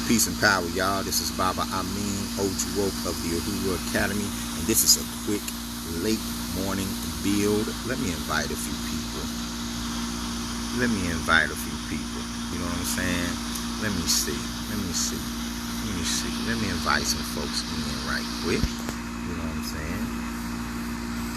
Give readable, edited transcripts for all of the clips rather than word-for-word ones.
Peace and power, y'all. This is Baba Amin, Ojuok of the Ojuok Academy, and this is a quick, late morning build. Let me invite a few people. You know what I'm saying? Let me see. Let me invite some folks in right quick. You know what I'm saying?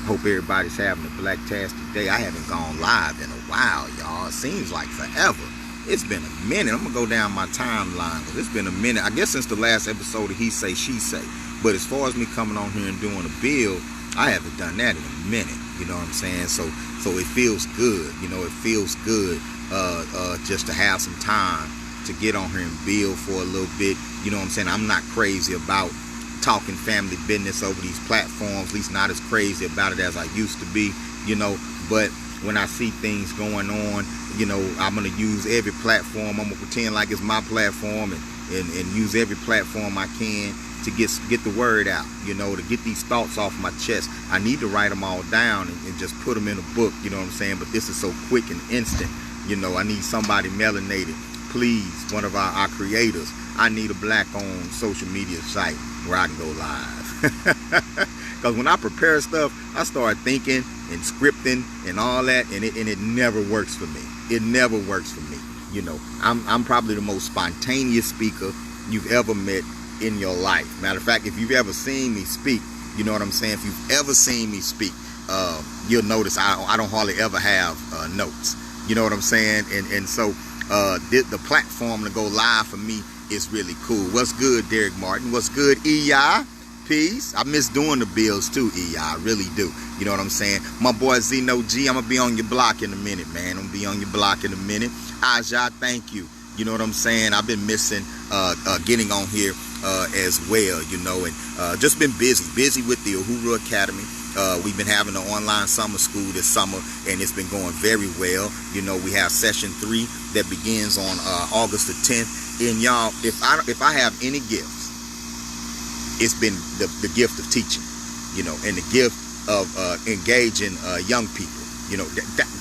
Hope everybody's having a black-tastic day. I haven't gone live in a while, y'all. It seems like forever. It's been a minute. I'm gonna go down my timeline, but it's been a minute. I guess since the last episode of He Say, She Say. But as far as me coming on here and doing a build, I haven't done that in a minute. You know what I'm saying? So it feels good. You know, it feels good just to have some time to get on here and build for a little bit. You know what I'm saying? I'm not crazy about talking family business over these platforms. At least not as crazy about it as I used to be. You know, but when I see things going on, you know, I'm going to use every platform. I'm going to pretend like it's my platform and use every platform I can to get the word out, you know, to get these thoughts off my chest. I need to write them all down and just put them in a book, you know what I'm saying? But this is so quick and instant, you know. I need somebody melanated. Please, one of our creators, I need a black-owned social media site where I can go live. Because when I prepare stuff, I start thinking and scripting and all that, and it never works for me. It never works for me. You know, I'm probably the most spontaneous speaker you've ever met in your life. Matter of fact, if you've ever seen me speak, you know what I'm saying? If you've ever seen me speak, you'll notice I don't hardly ever have notes. You know what I'm saying? And so the platform to go live for me is really cool. What's good, Derek Martin? What's good, EI? Peace. I miss doing the builds too, EI. I really do. You know what I'm saying? My boy Zeno G, I'm going to be on your block in a minute, man. I'm going to be on your block in a minute. Aja, thank you. You know what I'm saying? I've been missing getting on here as well, you know, and just been busy with the Ojuok Academy. We've been having an online summer school this summer, and it's been going very well. You know, we have session 3 that begins on August the 10th. And y'all, if I have any gifts, it's been the gift of teaching, you know, and the gift of engaging young people. You know,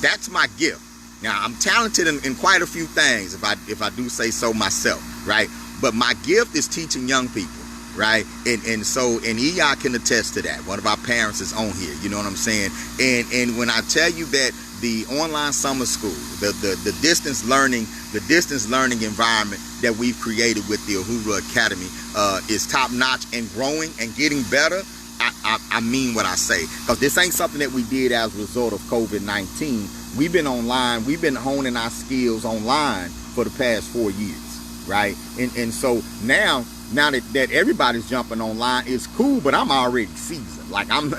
that's my gift. Now, I'm talented in quite a few things, if I do say so myself, right? But my gift is teaching young people, right? And so EI can attest to that. One of our parents is on here, you know what I'm saying? And when I tell you that the online summer school, the distance learning environment that we've created with the Ojuok Academy is top notch and growing and getting better, I mean what I say. Because this ain't something that we did as a result of COVID-19. We've been online, we've been honing our skills online for the past 4 years, right? And so now that everybody's jumping online, it's cool, but I'm already seasoned. Like I'm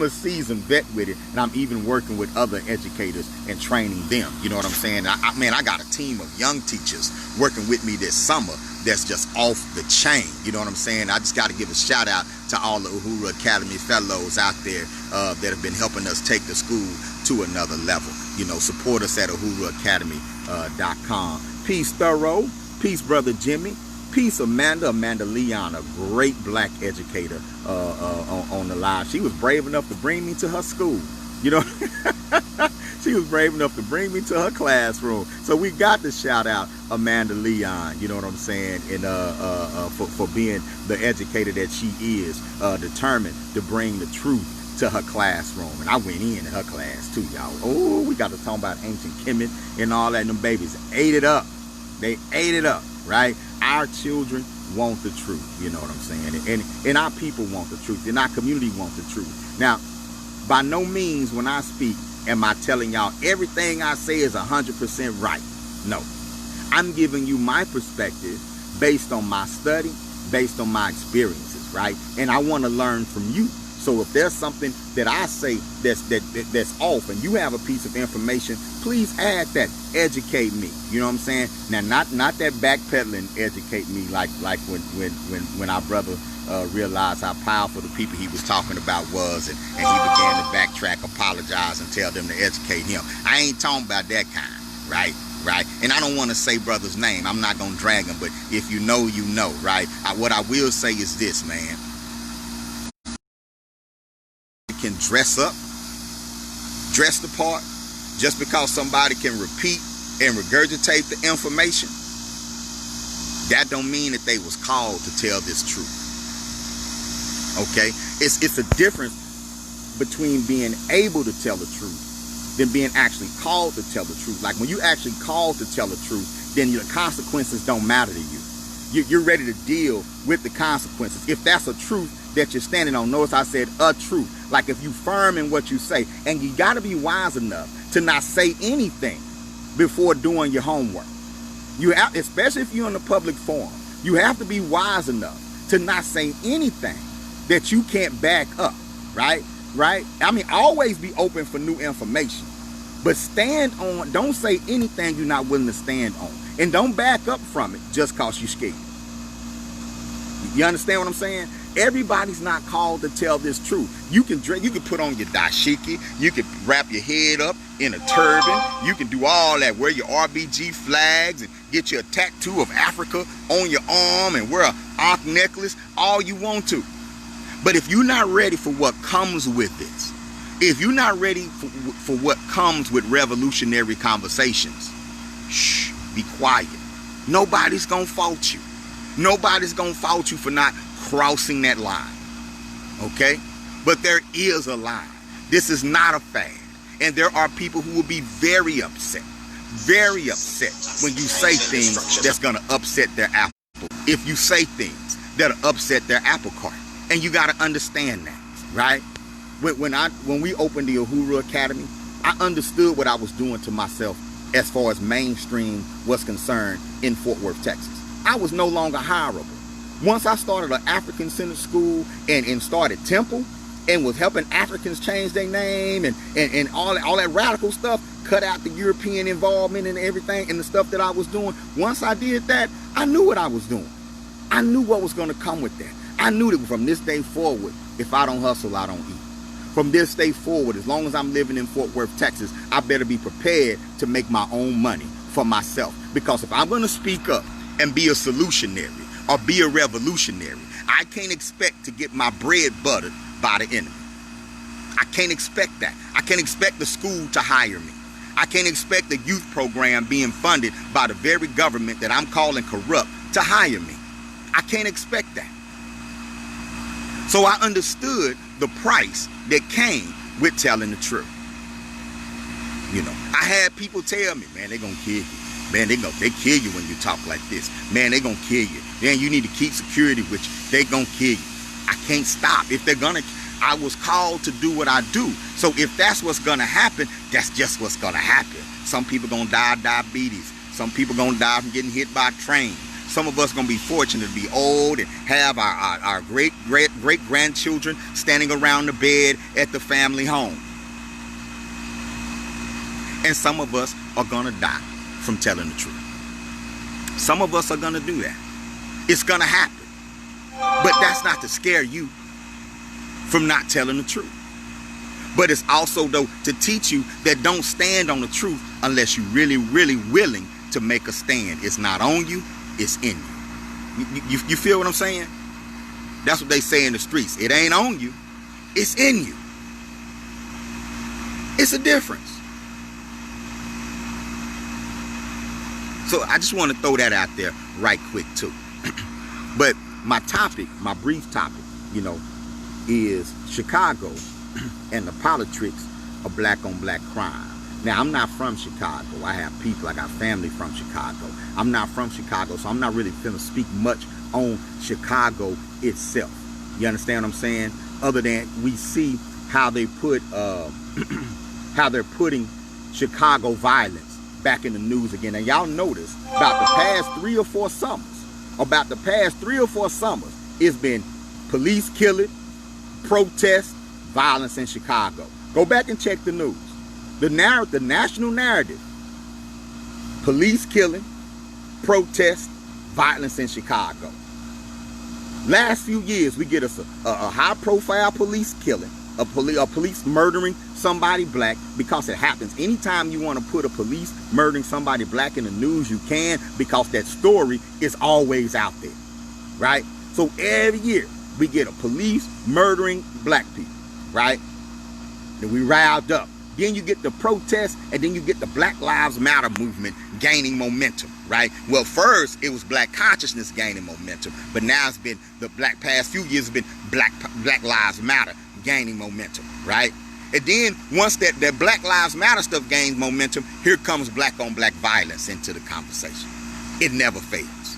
a seasoned vet with it, and I'm even working with other educators and training them. You know what I'm saying? I got a team of young teachers working with me this summer that's just off the chain. You know what I'm saying? I just got to give a shout out to all the Ojuok Academy fellows out there that have been helping us take the school to another level. You know, support us at ojuokacademy.com. Peace, Thorough. Peace, Brother Jimmy. Peace, Amanda Leon, a great black educator on the live. She was brave enough to bring me to her school. You know, she was brave enough to bring me to her classroom. So we got to shout out Amanda Leon, you know what I'm saying, and for being the educator that she is, determined to bring the truth to her classroom. And I went in her class too, y'all. Oh, we got to talk about ancient Kemet and all that, and them babies ate it up. They ate it up, right? Our children want the truth, you know what I'm saying? And our people want the truth, and our community want the truth. Now, by no means when I speak am I telling y'all everything I say is 100% right. No. I'm giving you my perspective based on my study, based on my experiences, right? And I want to learn from you. So if there's something that I say that's off and you have a piece of information, please add that. Educate me. You know what I'm saying? Now, not that backpedaling educate me like when our brother realized how powerful the people he was talking about was, and he began to backtrack, apologize, and tell them to educate him. I ain't talking about that kind, right? And I don't want to say brother's name. I'm not going to drag him, but if you know, you know, right? What I will say is this, man. Can dress the part, just because somebody can repeat and regurgitate the information, That don't mean that they was called to tell this truth. Okay? It's a difference between being able to tell the truth than being actually called to tell the truth. Like when you actually called to tell the truth, then the consequences don't matter to you. You're ready to deal with the consequences. If that's a truth that you're standing on, notice I said a truth. Like if you firm in what you say, and you got to be wise enough to not say anything before doing your homework. You have, especially if you're in a public forum, you have to be wise enough to not say anything that you can't back up, right? Right? I mean, always be open for new information, but stand on, don't say anything you're not willing to stand on, and don't back up from it just cause you're scared. You understand what I'm saying? Everybody's not called to tell this truth. You can put on your dashiki, you can wrap your head up in a turban, you can do all that, wear your RBG flags and get you a tattoo of Africa on your arm and wear an ankh necklace, all you want to. But if you're not ready for what comes with this, if you're not ready for what comes with revolutionary conversations, shh, be quiet. Nobody's gonna fault you. Nobody's gonna fault you for not crossing that line, okay? But there is a line. This is not a fad. And there are people who will be very upset when you say things that's gonna upset their apple. If you say things that'll upset their apple cart. And you gotta understand that, right? When we opened the Uhuru Academy, I understood what I was doing to myself as far as mainstream was concerned in Fort Worth, Texas. I was no longer hireable. Once I started an African-centered school and started Temple and was helping Africans change their name and all that radical stuff, cut out the European involvement and everything and the stuff that I was doing. Once I did that, I knew what I was doing. I knew what was going to come with that. I knew that from this day forward, if I don't hustle, I don't eat. From this day forward, as long as I'm living in Fort Worth, Texas, I better be prepared to make my own money for myself. Because if I'm going to speak up and be a solutionary or be a revolutionary, I can't expect to get my bread buttered by the enemy. I can't expect that. I can't expect the school to hire me. I can't expect the youth program being funded by the very government that I'm calling corrupt to hire me. I can't expect that. So I understood the price that came with telling the truth. You know, I had people tell me, man, they're going to kill you. Man, they kill you when you talk like this. Man, they're going to kill you. Man, you need to keep security with you. They're going to kill you. I can't stop. If they're going to, I was called to do what I do. So if that's what's going to happen, that's just what's going to happen. Some people going to die of diabetes. Some people going to die from getting hit by a train. Some of us going to be fortunate to be old and have our great-grandchildren standing around the bed at the family home. And some of us are going to die from telling the truth. Some of us are going to do that. It's going to happen. But that's not to scare you from not telling the truth. But it's also, though, to teach you that don't stand on the truth unless you're really, really willing to make a stand. It's not on you. It's in you. You feel what I'm saying? That's what they say in the streets. It ain't on you. It's in you. It's a difference. So I just want to throw that out there right quick too. But my topic, my brief topic, you know, is Chicago and the Politrix of black on black crime. Now, I'm not from Chicago. I have people, I got family from Chicago. I'm not from Chicago, so I'm not really finna speak much on Chicago itself. You understand what I'm saying? Other than we see how they put, how they're putting Chicago violence back in the news again. And y'all notice about the past 3 or 4 summers, it's been police killing, protests, violence in Chicago. Go back and check the news. The national narrative: police killing, protest, violence in Chicago. Last few years, we get us a high-profile police killing, a police murdering somebody black, because it happens. Anytime you want to put a police murdering somebody black in the news, you can, because that story is always out there, right? So every year, we get a police murdering black people, right? And we riled up. then you get the protests, and then you get the Black Lives Matter movement gaining momentum, right? Well, first it was black consciousness gaining momentum, but now it's been past few years have been Black Lives Matter gaining momentum, right? And then once that Black Lives Matter stuff gains momentum, here comes black on black violence into the conversation. It never fails.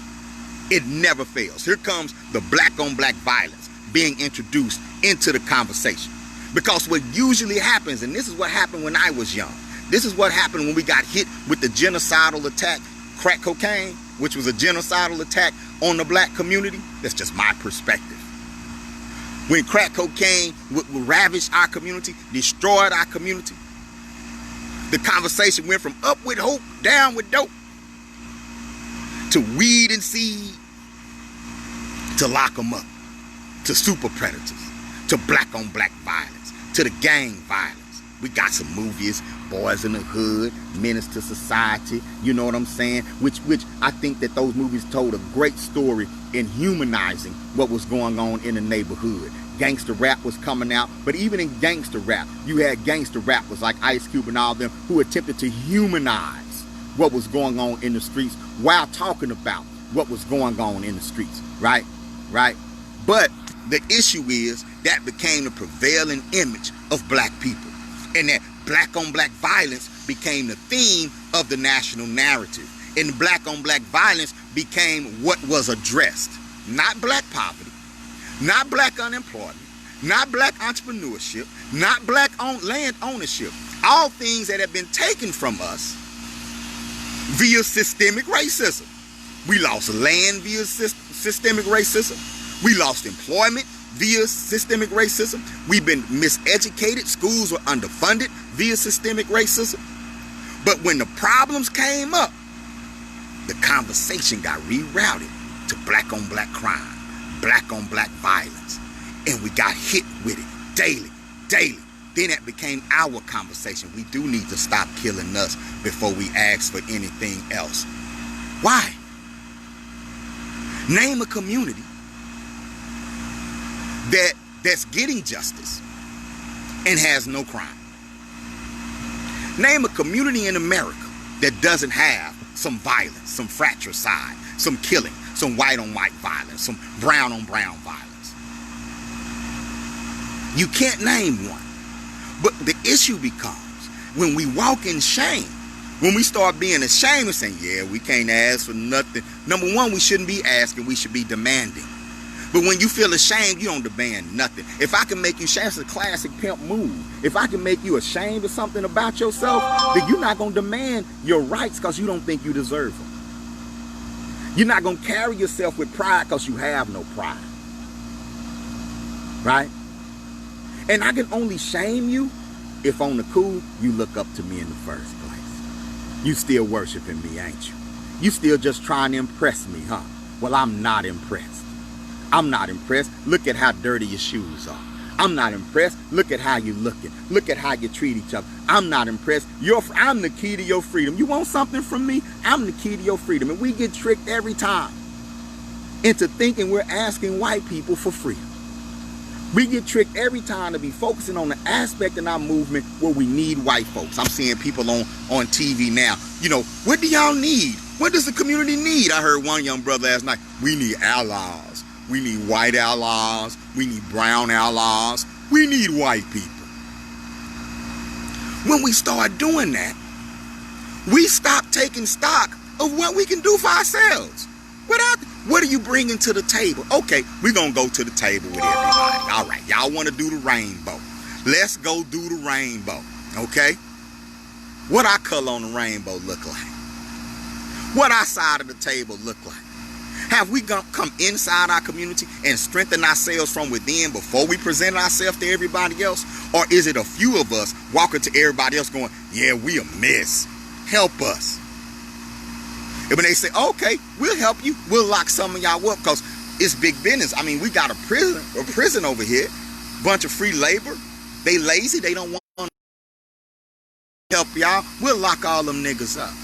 It never fails. Here comes the black on black violence being introduced into the conversation. Because what usually happens, and this is what happened when I was young, this is what happened when we got hit with the genocidal attack, crack cocaine, which was a genocidal attack on the black community. That's just my perspective. When crack cocaine ravaged our community, destroyed our community, the conversation went from up with hope, down with dope, to weed and seed, to lock them up, to super predators, to black on black violence, to the gang violence. We got some movies, Boys in the Hood, Menace to Society, you know what I'm saying? Which I think that those movies told a great story in humanizing what was going on in the neighborhood. Gangster rap was coming out, but even in gangster rap, you had gangster rappers like Ice Cube and all of them who attempted to humanize what was going on in the streets while talking about what was going on in the streets, right? But the issue is that became the prevailing image of black people, and that black on black violence became the theme of the national narrative, and black on black violence became what was addressed. Not black poverty, not black unemployment, not black entrepreneurship, not black land ownership. All things that have been taken from us via systemic racism. We lost land via systemic racism. We lost employment via systemic racism. We've been miseducated. Schools were underfunded via systemic racism. But when the problems came up, the conversation got rerouted to black on black crime, black on black violence. And we got hit with it daily. Then that became our conversation. We do need to stop killing us before we ask for anything else. Why? Name a community that's getting justice and has no crime. Name a community in America that doesn't have some violence, some fratricide, some killing, some white on white violence, some brown on brown violence. You can't name one. But the issue becomes when we walk in shame, when we start being ashamed and saying, yeah, we can't ask for nothing. Number one, we shouldn't be asking, we should be demanding. But when you feel ashamed, you don't demand nothing. If I can make you ashamed, it's a classic pimp move. If I can make you ashamed of something about yourself, then you're not going to demand your rights because you don't think you deserve them. You're not going to carry yourself with pride because you have no pride. Right? And I can only shame you if on the cool, you look up to me in the first place. You still worshiping me, ain't you? You still just trying to impress me, huh? Well, I'm not impressed. I'm not impressed. Look at how dirty your shoes are. I'm not impressed. Look at how you're looking. Look at how you treat each other. I'm not impressed. I'm the key to your freedom. You want something from me? I'm the key to your freedom. And we get tricked every time into thinking we're asking white people for freedom. We get tricked every time to be focusing on the aspect in our movement where we need white folks. I'm seeing people on TV now. You know, what do y'all need? What does the community need? I heard one young brother last night. We need allies. We need white allies. We need brown allies. We need white people. When we start doing that, we stop taking stock of what we can do for ourselves. What are you bringing to the table? Okay, we're going to go to the table with everybody. All right, y'all want to do the rainbow. Let's go do the rainbow, okay? What our color on the rainbow look like? What our side of the table look like? Have we come inside our community and strengthen ourselves from within before we present ourselves to everybody else? Or is it a few of us walking to everybody else going, yeah, we a mess. Help us. And when they say, okay, we'll help you, we'll lock some of y'all up because it's big business. I mean, we got a prison over here, bunch of free labor. They lazy, they don't want to help y'all. We'll lock all them niggas up.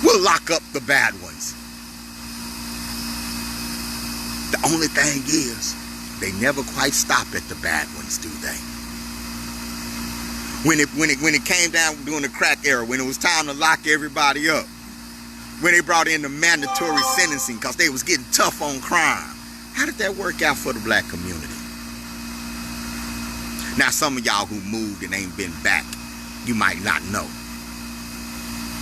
We'll lock up the bad ones. The only thing is, they never quite stop at the bad ones, do they? When it came down during the crack era, when it was time to lock everybody up, when they brought in the mandatory sentencing because they was getting tough on crime. How did that work out for the black community? Now, some of y'all who moved and ain't been back, you might not know.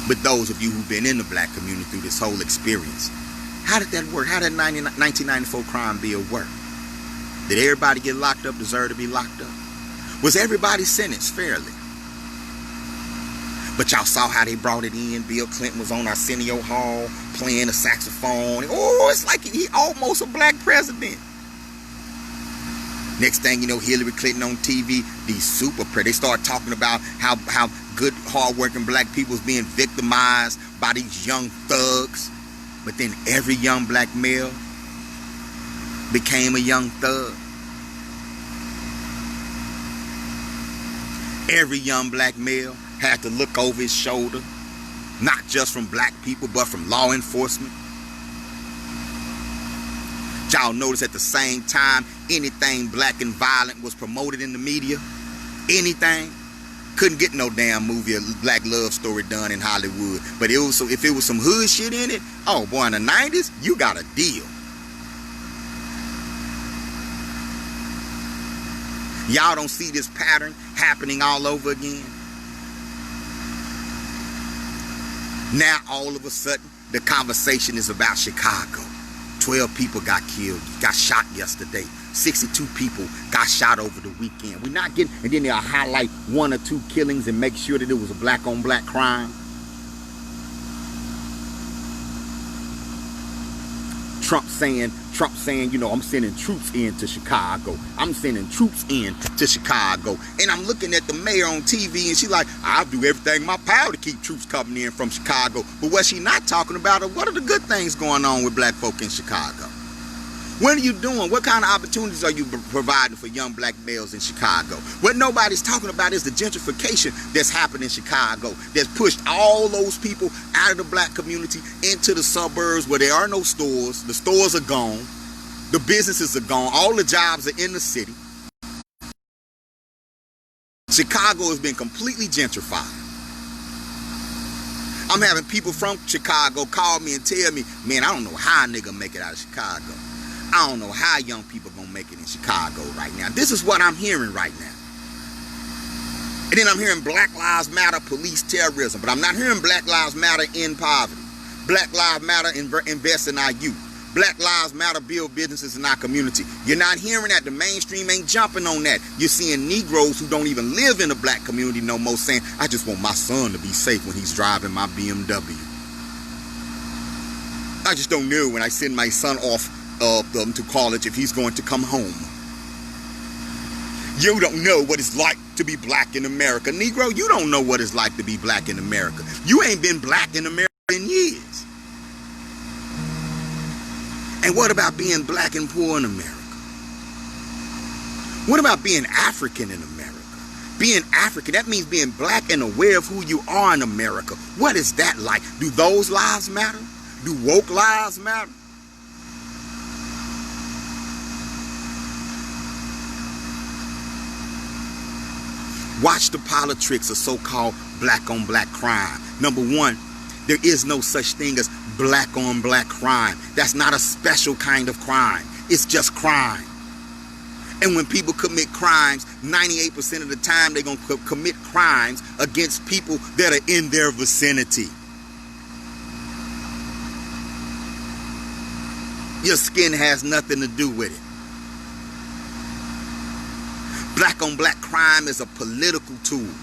But those of you who've been in the black community through this whole experience, how did that work? How did 1994 crime bill work? Did everybody get locked up, deserve to be locked up? Was everybody sentenced fairly? But y'all saw how they brought it in. Bill Clinton was on Arsenio Hall playing the saxophone. Oh, it's like he almost a black president. Next thing you know, Hillary Clinton on TV, these they start talking about how good, hardworking black people is being victimized by these young thugs. But then every young black male became a young thug. Every young black male had to look over his shoulder, not just from black people, but from law enforcement. Y'all notice at the same time, anything black and violent was promoted in the media. Anything. Couldn't get no damn movie, a black love story done in Hollywood. But if it was some hood shit in it, oh boy, in the 90s, you got a deal. Y'all don't see this pattern happening all over again? Now, all of a sudden, the conversation is about Chicago. 12 people got killed, got shot yesterday. 62 people got shot over the weekend. We're not getting, and then they'll highlight 1 or 2 killings and make sure that it was a black on black crime. Trump saying, you know, I'm sending troops into Chicago. I'm sending troops in to Chicago. And I'm looking at the mayor on TV and she's like, I'll do everything in my power to keep troops coming in from Chicago. But what she's not talking about are what are the good things going on with black folk in Chicago? What are you doing? What kind of opportunities are you providing for young black males in Chicago? What nobody's talking about is the gentrification that's happening in Chicago that's pushed all those people out of the black community into the suburbs where there are no stores. The stores are gone. The businesses are gone. All the jobs are in the city. Chicago has been completely gentrified. I'm having people from Chicago call me and tell me, man, I don't know how a nigga make it out of Chicago. I don't know how young people gonna make it in Chicago right now. This is what I'm hearing right now. And then I'm hearing Black Lives Matter police terrorism, but I'm not hearing Black Lives Matter end poverty. Black Lives Matter invest in our youth. Black Lives Matter build businesses in our community. You're not hearing that. The mainstream ain't jumping on that. You're seeing Negroes who don't even live in the black community no more saying, I just want my son to be safe when he's driving my BMW. I just don't know when I send my son off to college if he's going to come home. You don't know what it's like to be black in America. Negro, you don't know what it's like to be black in America. You ain't been black in America in years. And what about being black and poor in America? What about being African in America? Being African, that means being black and aware of who you are in America. What is that like? Do those lives matter? Do woke lives matter? Watch the Politrix of so-called black on black crime. Number one, there is no such thing as black on black crime. That's not a special kind of crime. It's just crime. And when people commit crimes, 98% of the time they're going to commit crimes against people that are in their vicinity. Your skin has nothing to do with it. Black on black crime is a political tool.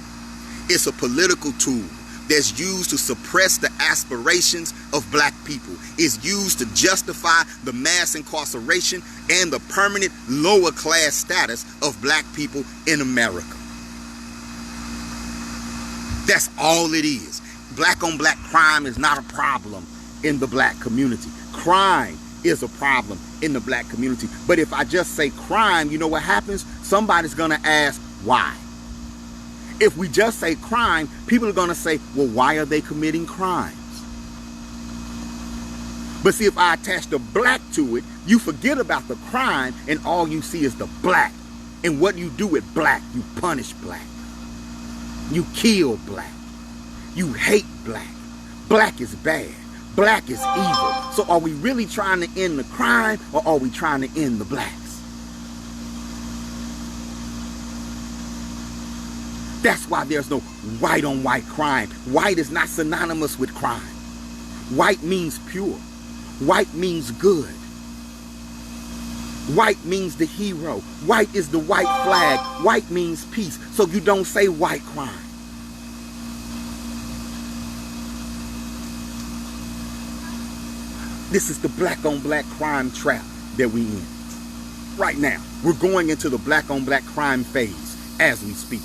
It's a political tool that's used to suppress the aspirations of black people. It's used to justify the mass incarceration and the permanent lower class status of black people in America. That's all it is. Black on black crime is not a problem in the black community. Crime is a problem in the black community. But if I just say crime, you know what happens? Somebody's gonna ask why. If we just say crime, people are gonna say, well, why are they committing crimes? But see, if I attach the black to it, you forget about the crime and all you see is the black. And what you do with black, you punish black. You kill black. You hate black. Black is bad. Black is evil. So are we really trying to end the crime, or are we trying to end the blacks? That's why there's no white on white crime. White is not synonymous with crime. White means pure. White means good. White means the hero. White is the white flag. White means peace. So you don't say white crime. This is the black on black crime trap that we in. Right now, we're going into the black on black crime phase as we speak.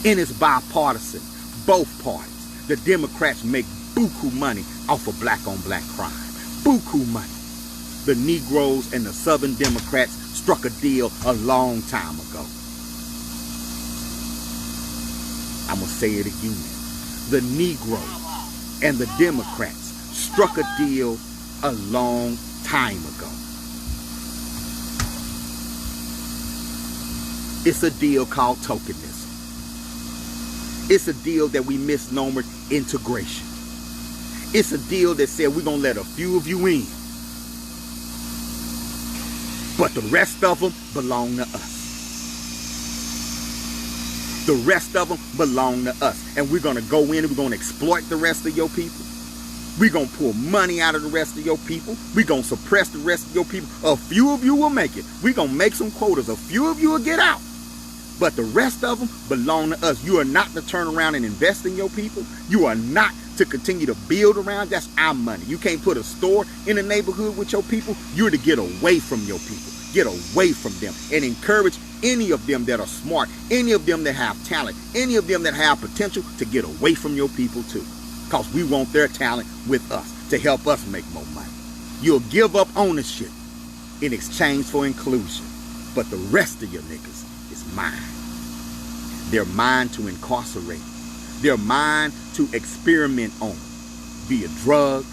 And it's bipartisan. Both parties. The Democrats make buku money off of black on black crime. Buku money. The Negroes and the Southern Democrats struck a deal a long time ago. I'm going to say it again. The Negroes and the Democrats struck a deal a long time ago. It's a deal called tokenism. It's a deal that we misnomered integration. It's a deal that said we're going to let a few of you in, but the rest of them belong to us. The rest of them belong to us. And we're going to go in and we're going to exploit the rest of your people. We're going to pull money out of the rest of your people. We're going to suppress the rest of your people. A few of you will make it. We're going to make some quotas. A few of you will get out. But the rest of them belong to us. You are not to turn around and invest in your people. You are not to continue to build around. That's our money. You can't put a store in a neighborhood with your people. You're to get away from your people. Get away from them and encourage any of them that are smart, any of them that have talent, any of them that have potential to get away from your people too. Because we want their talent with us to help us make more money. You'll give up ownership in exchange for inclusion. But the rest of your niggas is mine. They're mine to incarcerate. They're mine to experiment on via drugs,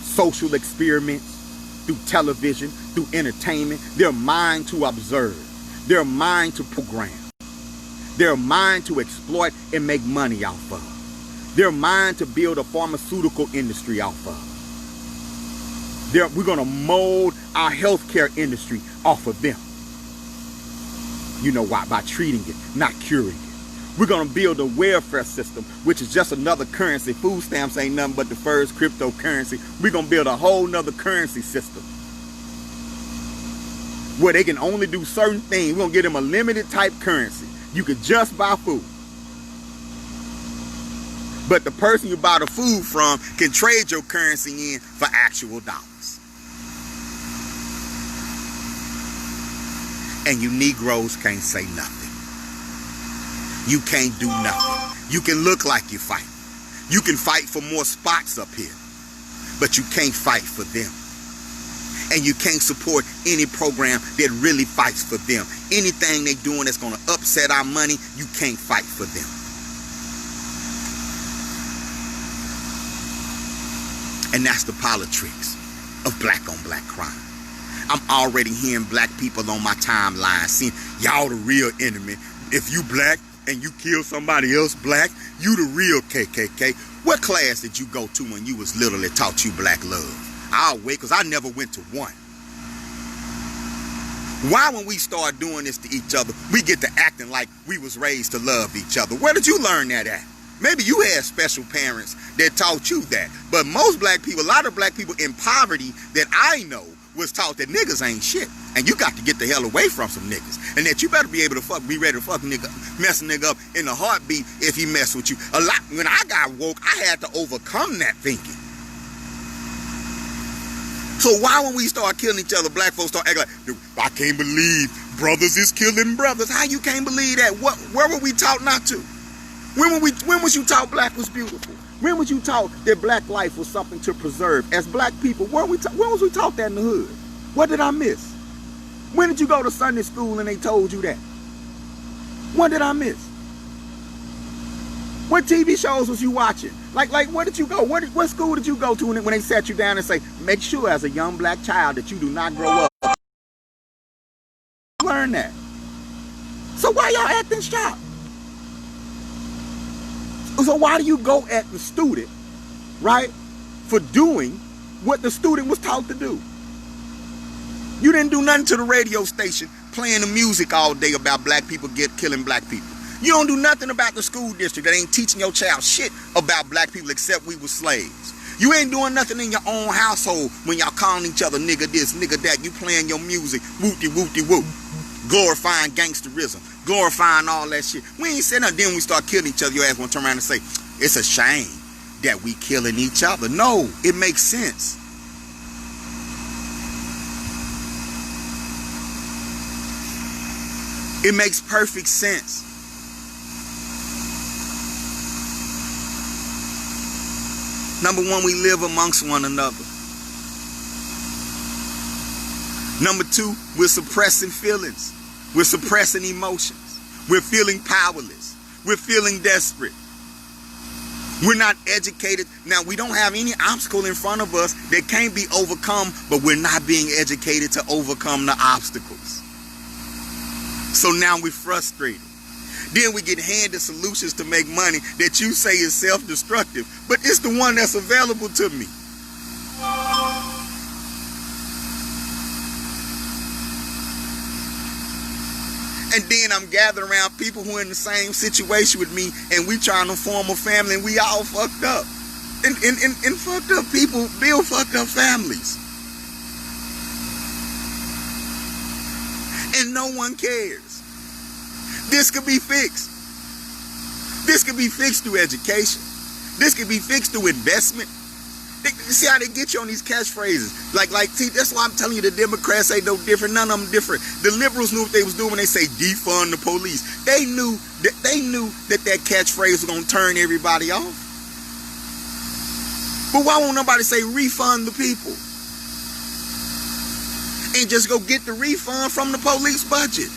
social experiments, through television, through entertainment. They're mine to observe. They're mine to program. They're mine to exploit and make money off of. They're mine to build a pharmaceutical industry off of. We're going to mold our healthcare industry off of them. You know why? By treating it, not curing it. We're going to build a welfare system, which is just another currency. Food stamps ain't nothing but the first cryptocurrency. We're going to build a whole nother currency system where they can only do certain things. We're going to get them a limited type currency. You can just buy food. But the person you buy the food from can trade your currency in for actual dollars. And you Negroes can't say nothing. You can't do nothing. You can look like you fight. You can fight for more spots up here. But you can't fight for them. And you can't support any program that really fights for them. Anything they're doing that's going to upset our money, you can't fight for them. And that's the Politrix of black on black crime. I'm already hearing black people on my timeline saying, y'all the real enemy. If you black and you kill somebody else black, you the real KKK. What class did you go to when you was little that taught you black love? I'll wait, because I never went to one. Why when we start doing this to each other, we get to acting like we was raised to love each other? Where did you learn that at? Maybe you had special parents that taught you that. But most black people, a lot of black people in poverty that I know was taught that niggas ain't shit. And you got to get the hell away from some niggas. And that you better be able to be ready to fuck nigga, mess a nigga up in a heartbeat if he mess with you. A lot, when I got woke, I had to overcome that thinking. So why when we start killing each other, black folks start acting like, I can't believe brothers is killing brothers. How you can't believe that? Where were we taught not to? When was you taught black was beautiful? When was you taught that black life was something to preserve? As black people, when was we taught that in the hood? What did I miss? When did you go to Sunday school and they told you that? When did I miss? What TV shows was you watching? Like where did you go? What school did you go to when they sat you down and say, make sure as a young black child that you do not grow up? Learn that. So why y'all acting shocked? So why do you go at the student, right, for doing what the student was taught to do? You didn't do nothing to the radio station playing the music all day about black people killing black people. You don't do nothing about the school district that ain't teaching your child shit about black people except we were slaves. You ain't doing nothing in your own household when y'all calling each other nigga this, nigga that. You playing your music, whoop-de-whoop-de-whoop. Glorifying gangsterism, glorifying all that shit. We ain't saying nothing. Then we start killing each other. Your ass want to turn around and say, it's a shame that we killing each other. No, it makes sense. It makes perfect sense. Number one, we live amongst one another. Number two, we're suppressing feelings. We're suppressing emotions. We're feeling powerless. We're feeling desperate. We're not educated. Now, we don't have any obstacle in front of us that can't be overcome, but we're not being educated to overcome the obstacles. So now we're frustrated. Then we get handed solutions to make money that you say is self-destructive, but it's the one that's available to me. And then I'm gathering around people who are in the same situation with me, and we trying to form a family, and we all fucked up. And fucked up people build fucked up families. And no one cares. This could be fixed. This could be fixed through education. This could be fixed through investment. See how they get you on these catchphrases. Like, see, that's why I'm telling you the Democrats ain't no different. None of them different. The liberals knew what they was doing when they say defund the police. They knew that catchphrase was gonna turn everybody off. But why won't nobody say refund the people? And just go get the refund from the police budget.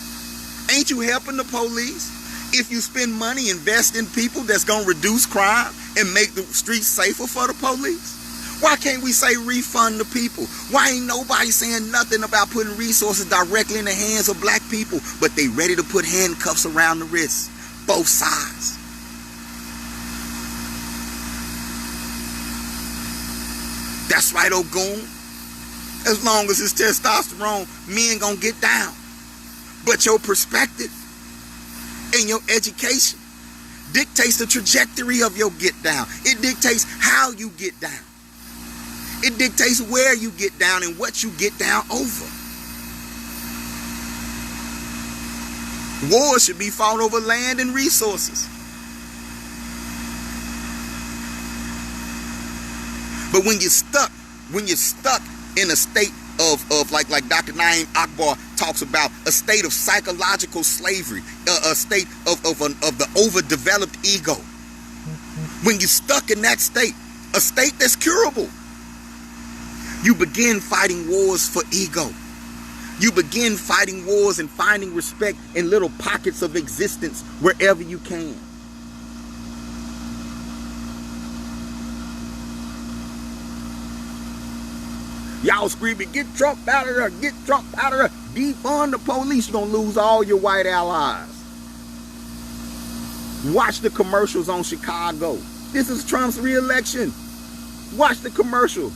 Ain't you helping the police? If you spend money, invest in people that's gonna reduce crime and make the streets safer for the police. Why can't we say refund the people? Why ain't nobody saying nothing about putting resources directly in the hands of black people, but they ready to put handcuffs around the wrists? Both sides. That's right, Ogun. As long as it's testosterone, men gonna get down. But your perspective and your education dictates the trajectory of your get down. It dictates how you get down. It dictates where you get down and what you get down over. Wars should be fought over land and resources. But when you're stuck in a state of like Dr. Naeem Akbar talks about, a state of psychological slavery, a state of the overdeveloped ego. When you're stuck in that state, a state that's curable, you begin fighting wars for ego. You begin fighting wars and finding respect in little pockets of existence wherever you can. Y'all screaming, get Trump out of there, get Trump out of there, defund the police. You're going to lose all your white allies. Watch the commercials on Chicago. This is Trump's re-election. Watch the commercial.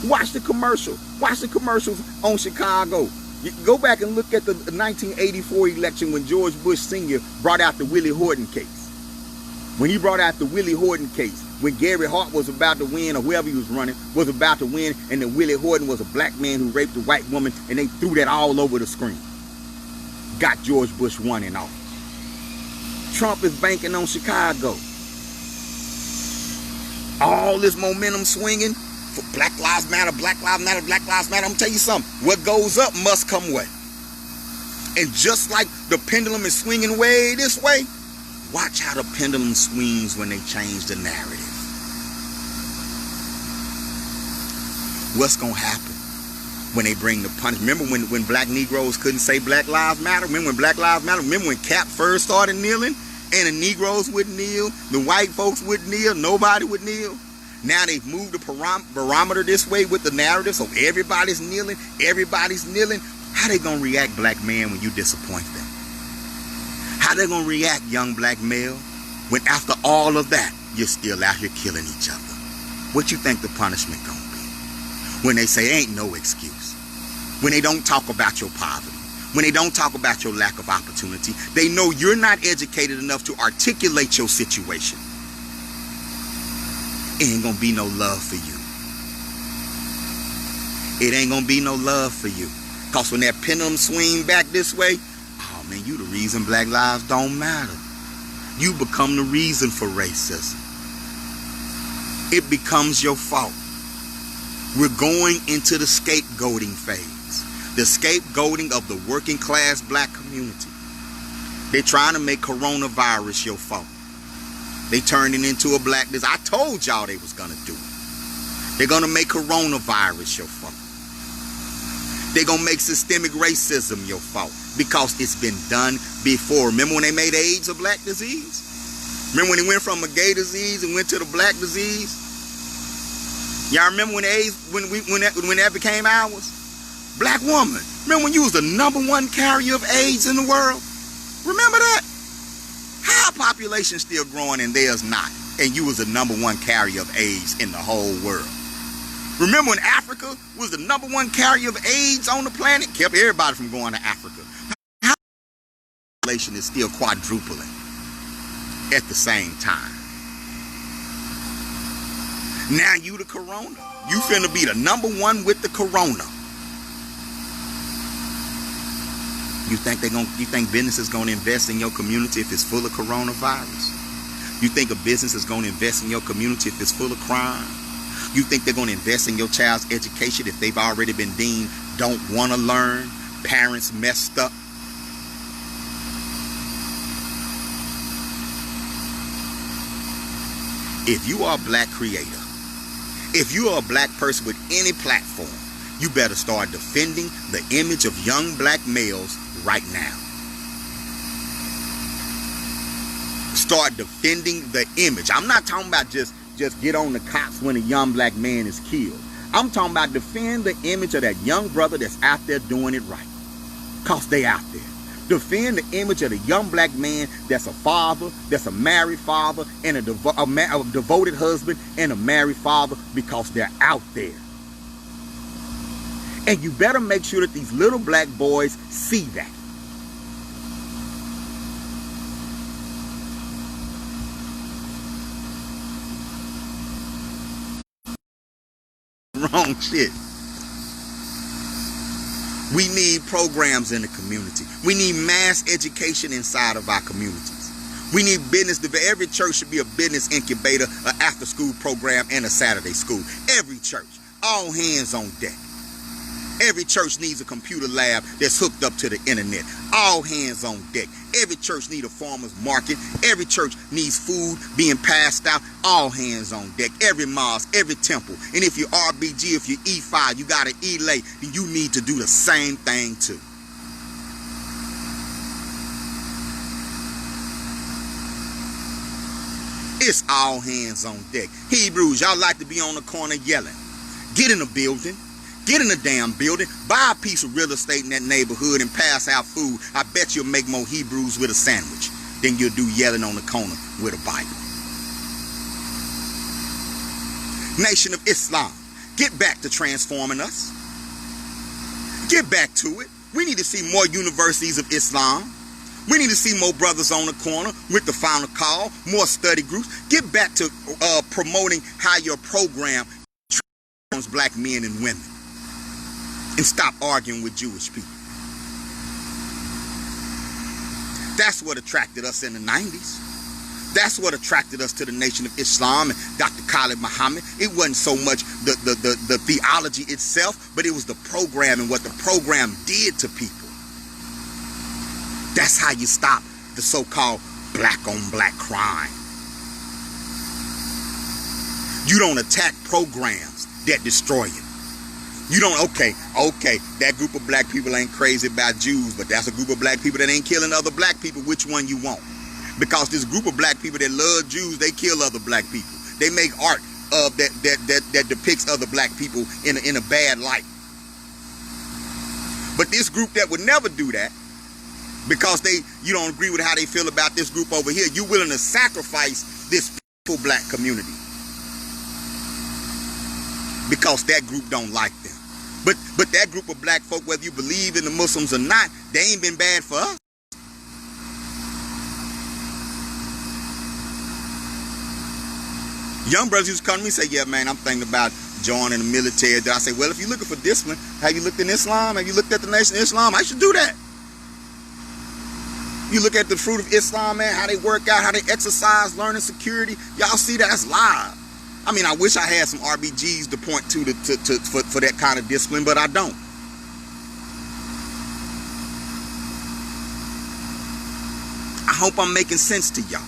Watch the commercial. Watch the commercials on Chicago. You go back and look at the 1984 election when George Bush Sr. brought out the Willie Horton case. When he brought out the Willie Horton case, when Gary Hart was about to win, or whoever he was running was about to win, and then Willie Horton was a black man who raped a white woman, and they threw that all over the screen. Got George Bush 1 in office. Trump is banking on Chicago. All this momentum swinging for Black Lives Matter, Black Lives Matter, Black Lives Matter. I'm gonna tell you something. What goes up must come way. And just like the pendulum is swinging way this way, watch how the pendulum swings when they change the narrative. What's gonna happen when they bring the punishment? Remember when black Negroes couldn't say Black Lives Matter? Remember when Black Lives Matter? Remember when Cap first started kneeling and the Negroes wouldn't kneel, the white folks wouldn't kneel, nobody would kneel? Now they've moved the barometer this way with the narrative, so everybody's kneeling, everybody's kneeling. How they gonna react, black man, when you disappoint them? How they gonna react, young black male, when after all of that, you're still out here killing each other? What you think the punishment gonna be? When they say ain't no excuse. When they don't talk about your poverty. When they don't talk about your lack of opportunity. They know you're not educated enough to articulate your situation. It ain't gonna be no love for you. It ain't gonna be no love for you. Cause when that pendulum swing back this way, oh man, you the reason black lives don't matter. You become the reason for racism. It becomes your fault. We're going into the scapegoating phase. The scapegoating of the working class black community. They're trying to make coronavirus your fault. They turned it into a black disease. I told y'all they was gonna do it. They're gonna make coronavirus your fault. They're gonna make systemic racism your fault because it's been done before. Remember when they made AIDS a black disease? Remember when it went from a gay disease and went to the black disease? Y'all remember when AIDS, when that became ours? Black woman. Remember when you was the #1 carrier of AIDS in the world? Remember that? How our population still growing and theirs not? And you was the #1 carrier of AIDS in the whole world. Remember when Africa was the #1 carrier of AIDS on the planet? Kept everybody from going to Africa. How our population is still quadrupling at the same time. Now you the corona. You finna be the #1 with the corona. You think business is gonna invest in your community if it's full of coronavirus? You think a business is gonna invest in your community if it's full of crime? You think they're gonna invest in your child's education if they've already been deemed don't wanna learn, parents messed up? If you are a black creator, if you are a black person with any platform, you better start defending the image of young black males right now. Start defending the image. I'm not talking about just get on the cops when a young black man is killed. I'm talking about defend the image of that young brother that's out there doing it right. Cause they out there. Defend the image of the young black man that's a father, that's a married father, and a devoted husband and a married father because they're out there. And you better make sure that these little black boys see that. Wrong shit. We need programs in the community. We need mass education inside of our communities. We need business. Every church should be a business incubator, an after-school program, and a Saturday school. Every church. All hands on deck. Every church needs a computer lab that's hooked up to the internet. All hands on deck. Every church needs a farmer's market. Every church needs food being passed out. All hands on deck. Every mosque, every temple. And if you're RBG, if you're E5, you got an E-lay, then you need to do the same thing too. It's all hands on deck. Hebrews, y'all like to be on the corner yelling. Get in the building. Get in the damn building, buy a piece of real estate in that neighborhood and pass out food. I bet you'll make more Hebrews with a sandwich than you'll do yelling on the corner with a Bible. Nation of Islam, get back to transforming us. Get back to it. We need to see more universities of Islam. We need to see more brothers on the corner with the final call, more study groups. Get back to promoting how your program transforms black men and women. And stop arguing with Jewish people. That's what attracted us in the 90s. That's what attracted us to the Nation of Islam and Dr. Khalid Muhammad. It wasn't so much the theology itself, but it was the program and what the program did to people. That's how you stop the so-called black-on-black crime. You don't attack programs that destroy you. You don't, okay, that group of black people ain't crazy about Jews, but that's a group of black people that ain't killing other black people. Which one you want? Because this group of black people that love Jews, they kill other black people. They make art that depicts other black people in a bad light. But this group that would never do that, Because you don't agree with how they feel about this group over here. You're willing to sacrifice this peaceful black community because that group don't like them. But that group of black folk, whether you believe in the Muslims or not, they ain't been bad for us. Young brothers used to come to me and say, yeah, man, I'm thinking about joining the military. Then I say, well, if you're looking for discipline, have you looked in Islam? Have you looked at the Nation of Islam? I should do that. You look at the fruit of Islam, man, how they work out, how they exercise, learning security. Y'all see that? That's live. I mean, I wish I had some RBGs to point to for that kind of discipline, but I don't. I hope I'm making sense to y'all.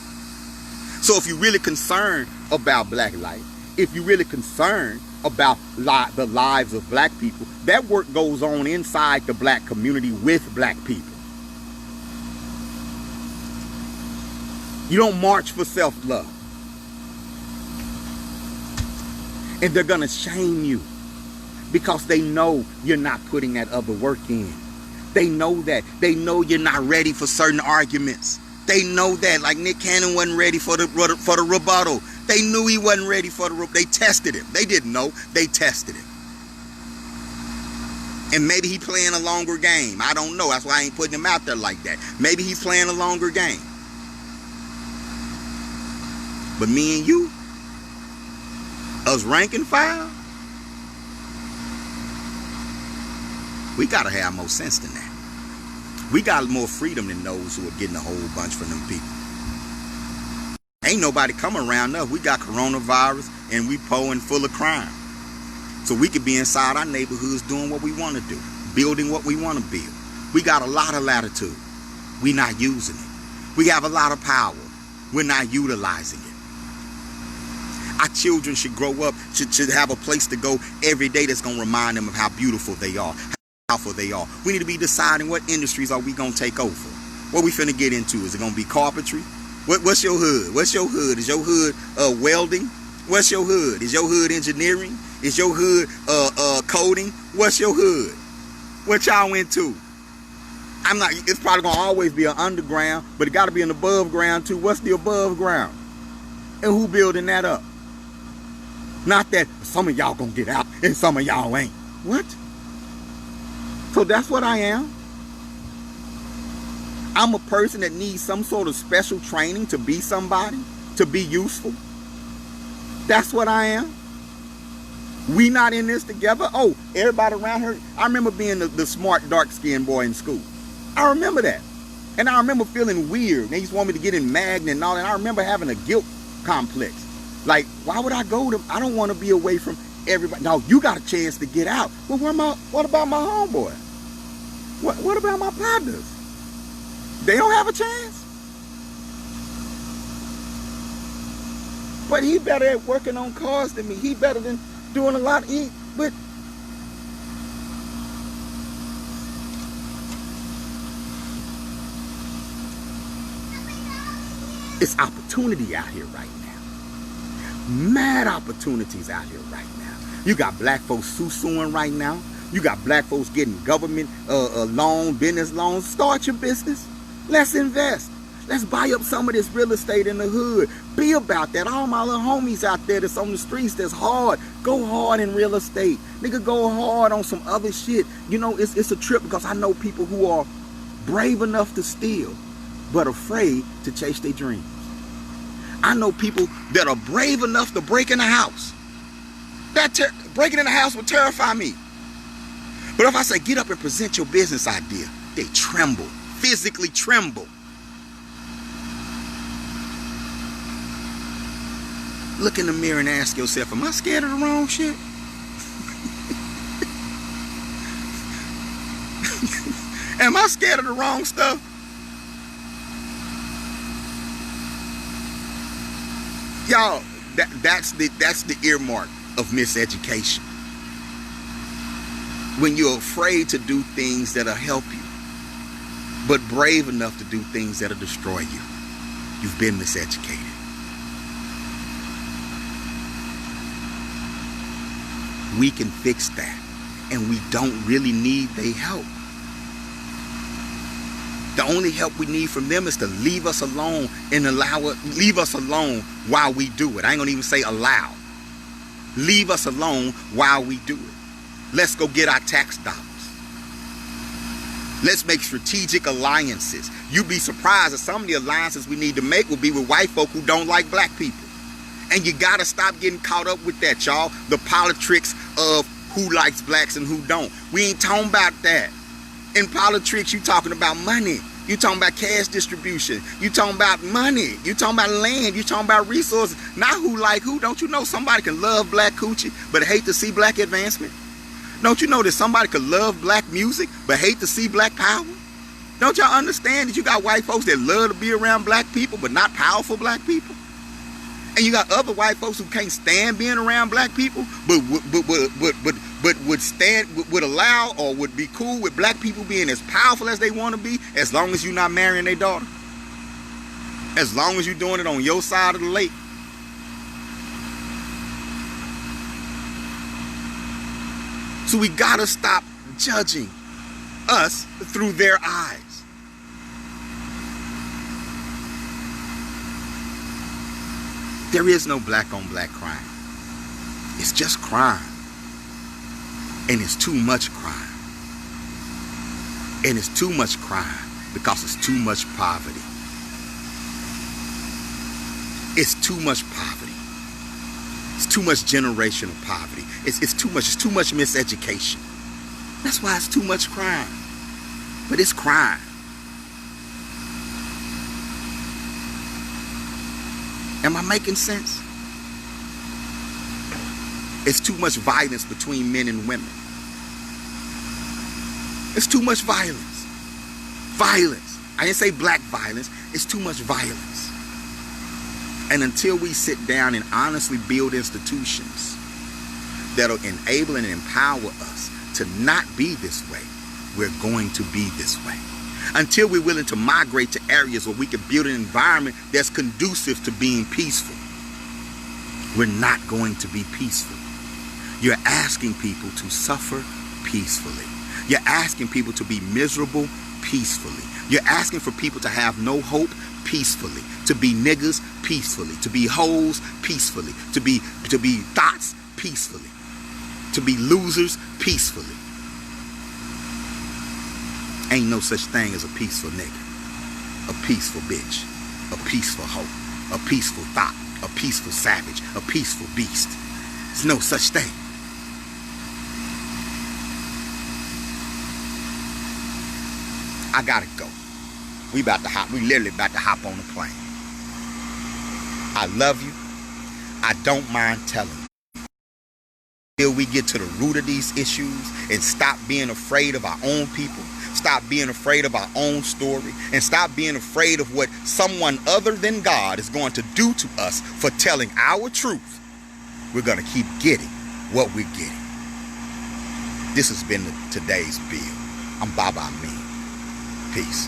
So if you're really concerned about black life, if you're really concerned about the lives of black people, that work goes on inside the black community with black people. You don't march for self-love. And they're going to shame you because they know you're not putting that other work in. They know that. They know you're not ready for certain arguments. They know that. Like Nick Cannon wasn't ready for the rebuttal. They knew he wasn't ready for the rebuttal. They tested him. They didn't know. They tested him. And maybe he playing a longer game. I don't know. That's why I ain't putting him out there like that. Maybe he's playing a longer game. But me and you, us rank and file, we gotta have more sense than that. We got more freedom than those who are getting a whole bunch from them people. Ain't nobody coming around us. We got coronavirus and we poor and full of crime. So we could be inside our neighborhoods doing what we want to do, building what we want to build. We got a lot of latitude. We're not using it. We have a lot of power. We're not utilizing it. Our children should grow up, should have a place to go every day that's going to remind them of how beautiful they are, how powerful they are. We need to be deciding what industries are we going to take over. What we finna get into? Is it going to be carpentry? What's your hood? What's your hood? Is your hood welding? What's your hood? Is your hood engineering? Is your hood coding? What's your hood? What y'all into? It's probably going to always be an underground, but it got to be an above ground too. What's the above ground? And who building that up? Not that some of y'all gonna get out and some of y'all ain't. What? So that's what I am. I'm a person that needs some sort of special training to be somebody, to be useful. That's what I am. We not in this together. Oh, everybody around here. I remember being the smart, dark-skinned boy in school. I remember that. And I remember feeling weird. They used to want me to get in Magna and all that. I remember having a guilt complex. Like, why would I go to? I don't want to be away from everybody. No, you got a chance to get out. Well, what about my homeboy? What about my partners? They don't have a chance. But he better at working on cars than me. He better than doing a lot. But it's opportunity out here right now. Mad opportunities out here right now. You got black folks suing right now. You got black folks getting government business loans. Start your business. Let's invest. Let's buy up some of this real estate in the hood. Be about that. All my little homies out there that's on the streets that's hard. Go hard in real estate. Nigga, go hard on some other shit. You know, it's a trip because I know people who are brave enough to steal but afraid to chase their dreams. I know people that are brave enough to break in a house. Breaking in a house would terrify me. But if I say, get up and present your business idea, they tremble, physically tremble. Look in the mirror and ask yourself, am I scared of the wrong shit? Am I scared of the wrong stuff? Y'all, that's the earmark of miseducation. When you're afraid to do things that'll help you, but brave enough to do things that'll destroy you, you've been miseducated. We can fix that, and we don't really need their help. The only help we need from them is to leave us alone and leave us alone while we do it. I ain't gonna even say allow. Leave us alone while we do it. Let's go get our tax dollars. Let's make strategic alliances. You'd be surprised that some of the alliances we need to make will be with white folk who don't like black people. And you gotta stop getting caught up with that, y'all. The Politrix of who likes blacks and who don't. We ain't talking about that. In Politrix, you talking about money. You talking about cash distribution. You talking about money. You talking about land. You talking about resources. Not who like who. Don't you know somebody can love black coochie but hate to see black advancement? Don't you know that somebody could love black music but hate to see black power? Don't y'all understand that you got white folks that love to be around black people but not powerful black people? And you got other white folks who can't stand being around black people but would allow or would be cool with black people being as powerful as they want to be, as long as you're not marrying their daughter. As long as you're doing it on your side of the lake. So we gotta stop judging us through their eyes. There is no black on black crime. It's just crime. And it's too much crime. And it's too much crime because it's too much poverty. It's too much poverty. It's too much generational poverty. It's too much miseducation. That's why it's too much crime. But it's crime. Am I making sense? It's too much violence between men and women. It's too much violence. Violence. I didn't say black violence. It's too much violence. And until we sit down and honestly build institutions that'll enable and empower us to not be this way, we're going to be this way. Until we're willing to migrate to areas where we can build an environment that's conducive to being peaceful, we're not going to be peaceful. You're asking people to suffer peacefully. You're asking people to be miserable peacefully. You're asking for people to have no hope peacefully, to be niggas peacefully, to be hoes peacefully, to be thoughts peacefully, to be losers peacefully. Ain't no such thing as a peaceful nigga, a peaceful bitch, a peaceful hoe, a peaceful thought, a peaceful savage, a peaceful beast. There's no such thing. I gotta go. We literally about to hop on a plane. I love you. I don't mind telling you. Until we get to the root of these issues and stop being afraid of our own people, stop being afraid of our own story, and stop being afraid of what someone other than God is going to do to us for telling our truth, we're going to keep getting what we're getting. This has been today's bill. I'm Baba Amin. Peace.